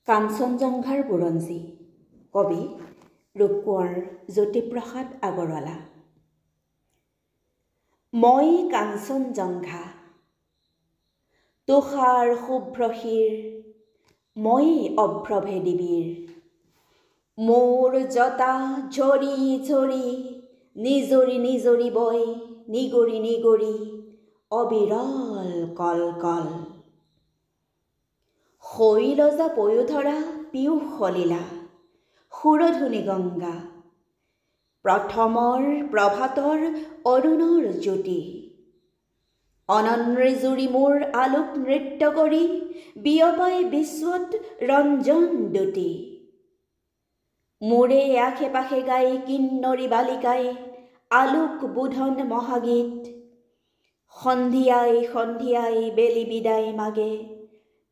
কাঞ্চনজংঘাৰ বুৰঞ্জী কবি ৰূপকোঁৱৰ জ্যোতিপ্ৰসাদ আগৰৱালা। মই কাঞ্চনজংঘা তুষাৰ শুভ্ৰশিৰ, মই অভ্ৰভেদী বীৰ। মোৰ জটা ঝৰি ঝৰি নিজৰি নিজৰি বৈ, নিগৰি নিগৰি অবিৰল কল কল। শৈলজা পয়োধৰা পীয়ূষ সলিলা, সুৰধুনী গংগা। প্ৰথমৰ প্ৰভাতৰ অৰুণৰ জ্যোতি, অনন্ৰী জুৰি মোৰ আলোক নৃত্য কৰি, বিয়পাই বিশ্বত ৰঞ্জন দ্যুতি। মোৰে আশে পাশে গাই কিন্নৰী বালিকাই আলোক বোধন মহাগীত। সন্ধিয়াই সন্ধিয়াই বেলি বিদায় মাগে,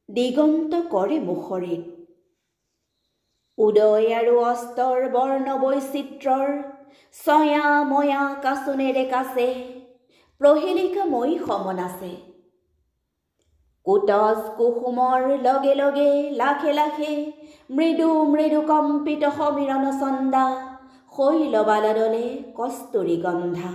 দিগন্ত কৰে মুখৰিত। উদয় আৰু অস্তৰ বৰ্ণ বৈচিত্ৰৰ, ছয়া ময়া কাচোনেৰে কাছে, প্ৰহেলিকা মই সমন আছে। কুটজ কুসুমৰ লগে লগে লাখে লাখে, মৃদু মৃদু কম্পিত সমীৰণ চন্দা, শৈলবালা দলে কস্তুৰী গন্ধা।